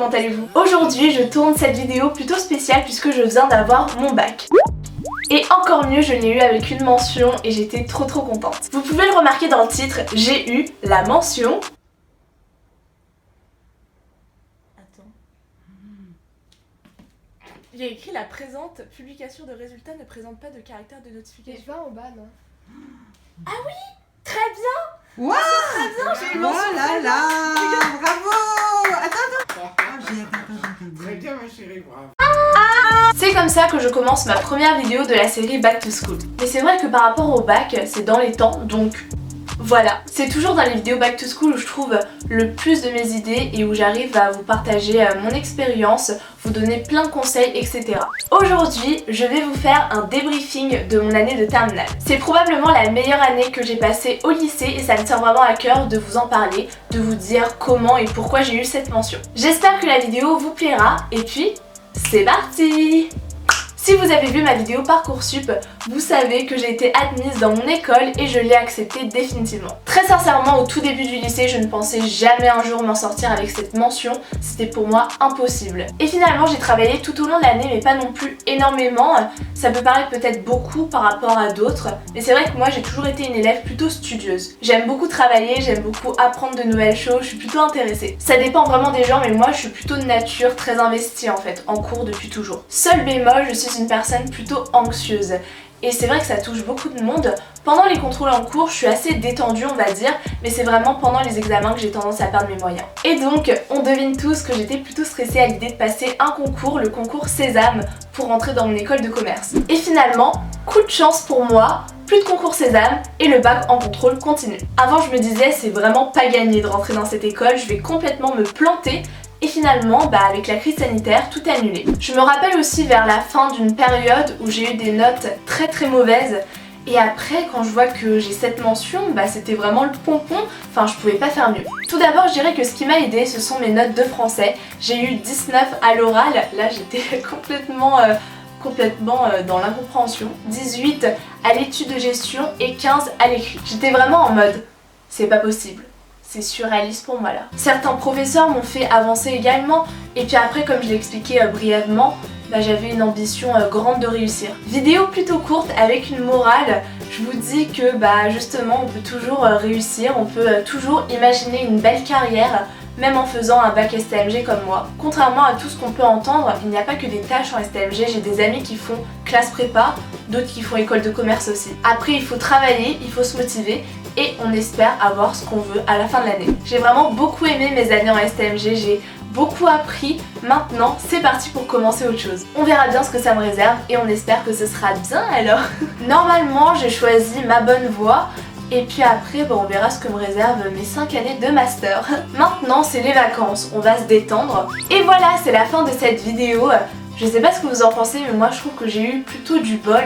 comment allez-vous? Aujourd'hui je tourne cette vidéo plutôt spéciale puisque je viens d'avoir mon bac. Et encore mieux, je l'ai eu avec une mention et j'étais trop contente. Vous pouvez le remarquer dans le titre, j'ai eu la mention. Attends. Il y a écrit la présente publication de résultats ne présente pas de caractère de notification. Je vais en bas, non? Ah oui, très bien. Waouh, très bien, j'ai eu mention. Oh là là, bravo. Attends. Très bien ma chérie, bravo. C'est comme ça que je commence ma première vidéo de la série Back to School. Mais c'est vrai que par rapport au bac, c'est dans les temps, donc voilà. C'est toujours dans les vidéos Back to School où je trouve le plus de mes idées et où j'arrive à vous partager mon expérience, vous donner plein de conseils, etc. Aujourd'hui, je vais vous faire un débriefing de mon année de terminale. C'est probablement la meilleure année que j'ai passée au lycée et ça me tient vraiment à cœur de vous en parler, de vous dire comment et pourquoi j'ai eu cette mention. J'espère que la vidéo vous plaira et puis c'est parti! Si vous avez vu ma vidéo Parcoursup, vous savez que j'ai été admise dans mon école et je l'ai acceptée définitivement. Très sincèrement, au tout début du lycée, je ne pensais jamais un jour m'en sortir avec cette mention, c'était pour moi impossible. Et finalement, j'ai travaillé tout au long de l'année, mais pas non plus énormément. Ça peut paraître peut-être beaucoup par rapport à d'autres, mais c'est vrai que moi j'ai toujours été une élève plutôt studieuse. J'aime beaucoup travailler, j'aime beaucoup apprendre de nouvelles choses, je suis plutôt intéressée. Ça dépend vraiment des gens, mais moi je suis plutôt de nature très investie en fait, en cours depuis toujours. Seul bémol, je suis une personne plutôt anxieuse. Et c'est vrai que ça touche beaucoup de monde. Pendant les contrôles en cours, je suis assez détendue on va dire, mais c'est vraiment pendant les examens que j'ai tendance à perdre mes moyens. Et donc, on devine tous que j'étais plutôt stressée à l'idée de passer un concours, le concours Sésame, pour rentrer dans mon école de commerce. Et finalement, coup de chance pour moi, plus de concours Sésame et le bac en contrôle continue. Avant, je me disais, c'est vraiment pas gagné de rentrer dans cette école, je vais complètement me planter. Et finalement, avec la crise sanitaire, tout est annulé. Je me rappelle aussi vers la fin d'une période où j'ai eu des notes très mauvaises. Et après, quand je vois que j'ai cette mention, c'était vraiment le pompon, enfin je pouvais pas faire mieux. Tout d'abord, je dirais que ce qui m'a aidé, ce sont mes notes de français. J'ai eu 19 à l'oral, là j'étais complètement dans l'incompréhension. 18 à l'étude de gestion et 15 à l'écrit. J'étais vraiment en mode, c'est pas possible. C'est surréaliste pour moi là. Certains professeurs m'ont fait avancer également et puis après comme je l'ai expliqué brièvement, j'avais une ambition grande de réussir. Vidéo plutôt courte avec une morale, je vous dis que justement on peut toujours réussir, on peut toujours imaginer une belle carrière même en faisant un bac STMG comme moi. Contrairement à tout ce qu'on peut entendre, il n'y a pas que des tâches en STMG, j'ai des amis qui font classe prépa, d'autres qui font école de commerce aussi. Après il faut travailler, il faut se motiver et on espère avoir ce qu'on veut à la fin de l'année. J'ai vraiment beaucoup aimé mes années en STMG, j'ai beaucoup appris. Maintenant, c'est parti pour commencer autre chose. On verra bien ce que ça me réserve et on espère que ce sera bien alors. Normalement, j'ai choisi ma bonne voie. Et puis après, on verra ce que me réservent mes 5 années de master. Maintenant, c'est les vacances, on va se détendre. Et voilà, c'est la fin de cette vidéo. Je sais pas ce que vous en pensez, mais moi je trouve que j'ai eu plutôt du bol.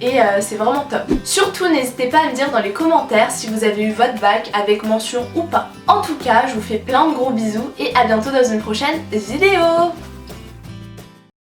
Et c'est vraiment top. Surtout n'hésitez pas à me dire dans les commentaires si vous avez eu votre bac avec mention ou pas. En tout cas, je vous fais plein de gros bisous et à bientôt dans une prochaine vidéo.